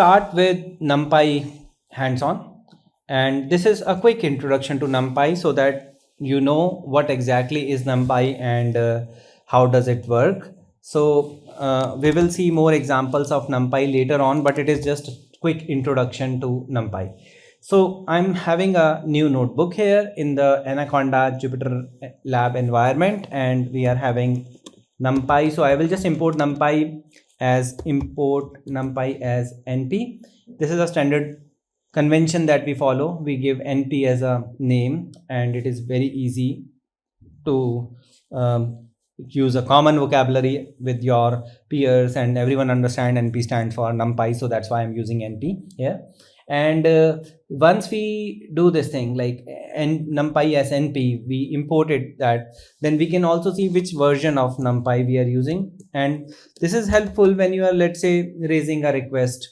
Start with NumPy hands-on, and this is a quick introduction to NumPy so that you know what exactly is NumPy and how does it work. So we will see more examples of NumPy later on, but it is just a quick introduction to NumPy. So I'm having a new notebook here in the Anaconda Jupyter Lab environment, and we are having NumPy. So I will just import NumPy as np. This is a standard convention that we follow. We give np as a name, and it is very easy to use a common vocabulary with your peers, and everyone understand np stands for numpy, so that's why I'm using np here. And once we do this thing like numpy as np, we import it, that then we can also see which version of numpy we are using. And this is helpful when you are, let's say, raising a request,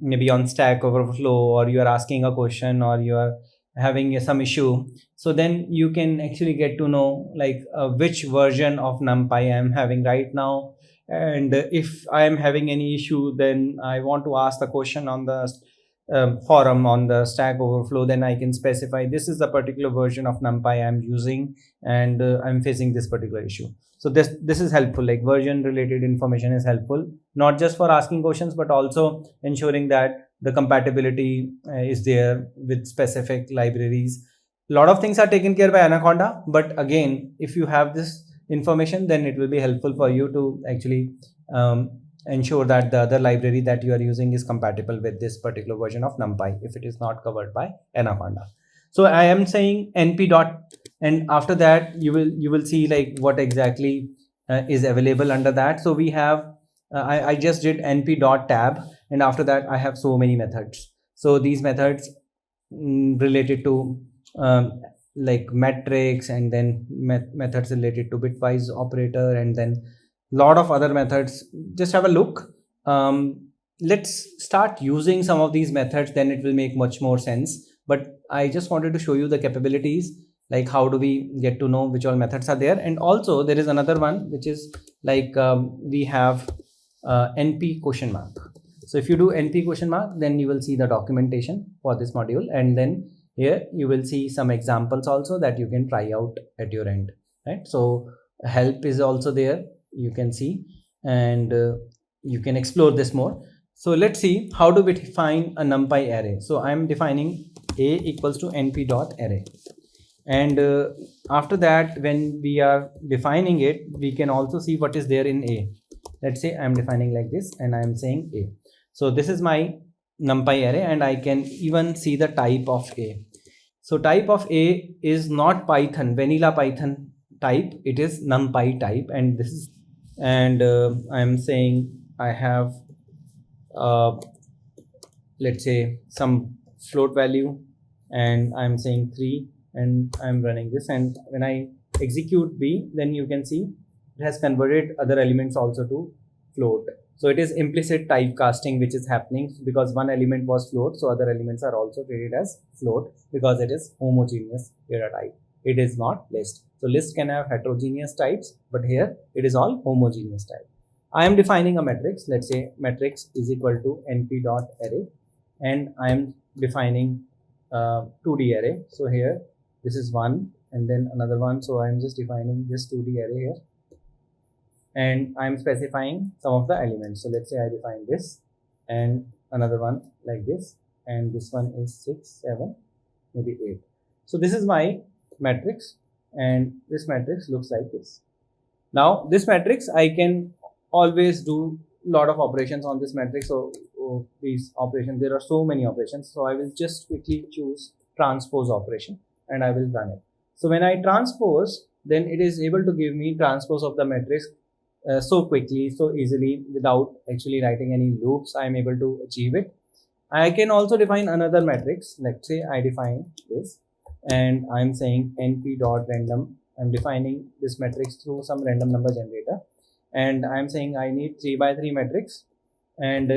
maybe on Stack Overflow, or you are asking a question, or you are having some issue. So then you can actually get to know like which version of numpy I am having right now. And if I am having any issue, then I want to ask the question on the forum on the Stack Overflow, then I can specify this is the particular version of numpy I'm using, and I'm facing this particular issue. So this is helpful. Like version related information is helpful, not just for asking questions, but also ensuring that the compatibility is there with specific libraries. A lot of things are taken care by Anaconda, but again, if you have this information, then it will be helpful for you to actually ensure that the other library that you are using is compatible with this particular version of numpy if it is not covered by Anaconda. So I am saying np dot, and after that you will see like what exactly is available under that. So we have I just did np dot tab, and after that I have so many methods. So these methods related to like metrics, and then methods related to bitwise operator, and then lot of other methods. Just have a look. Let's start using some of these methods, then it will make much more sense. But I just wanted to show you the capabilities, like how do we get to know which all methods are there. And also there is another one which is like we have np question mark. So if you do np question mark, then you will see the documentation for this module, and then here you will see some examples also that you can try out at your end, right? So help is also there, you can see, and you can explore this more. So let's see how do we define a numpy array. So I'm defining a equals to np dot array, and after that when we are defining it, we can also see what is there in a. Let's say I'm defining like this, and I'm saying a. So this is my numpy array, and I can even see the type of a. So type of a is not Python, vanilla Python type, it is numpy type. And this is, and I'm saying I have let's say some float value, and I'm saying 3, and I'm running this, and when I execute b, then you can see it has converted other elements also to float. So it is implicit typecasting which is happening, because one element was float, so other elements are also treated as float, because it is homogeneous data type, it is not list. So list can have heterogeneous types, but here it is all homogeneous type. I am defining a matrix. Let's say matrix is equal to np dot array, and I am defining 2D array. So here this is one, and then another one. So I am just defining this 2D array here, and I am specifying some of the elements. So let's say I define this, and another one like this, and this one is 6, 7, maybe 8. So this is my matrix, and this matrix looks like this. Now this matrix, I can always do a lot of operations on this matrix. So these operations, there are so many operations. So I will just quickly choose transpose operation, and I will run it. So when I transpose, then it is able to give me transpose of the matrix so quickly, so easily, without actually writing any loops. I am able to achieve it. I can also define another matrix. Let's say I define this, and I'm saying np dot random. I'm defining this matrix through some random number generator, and I'm saying I need 3 by 3 matrix, and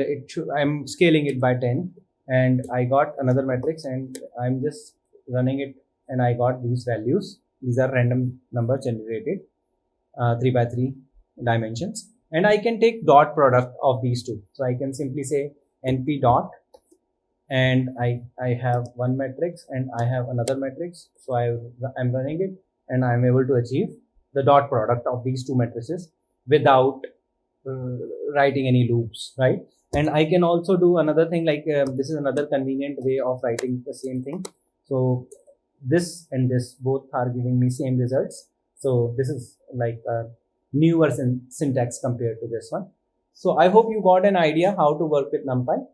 I'm scaling it by 10, and I got another matrix, and I'm just running it, and I got these values. These are random number generated 3 by 3 dimensions, and I can take dot product of these two. So I can simply say np dot, and I have one matrix and I have another matrix. So I'm running it, and I'm able to achieve the dot product of these two matrices without writing any loops, right? And I can also do another thing, like this is another convenient way of writing the same thing. So this and this both are giving me same results. So this is like a newer syntax compared to this one. So I hope you got an idea how to work with NumPy.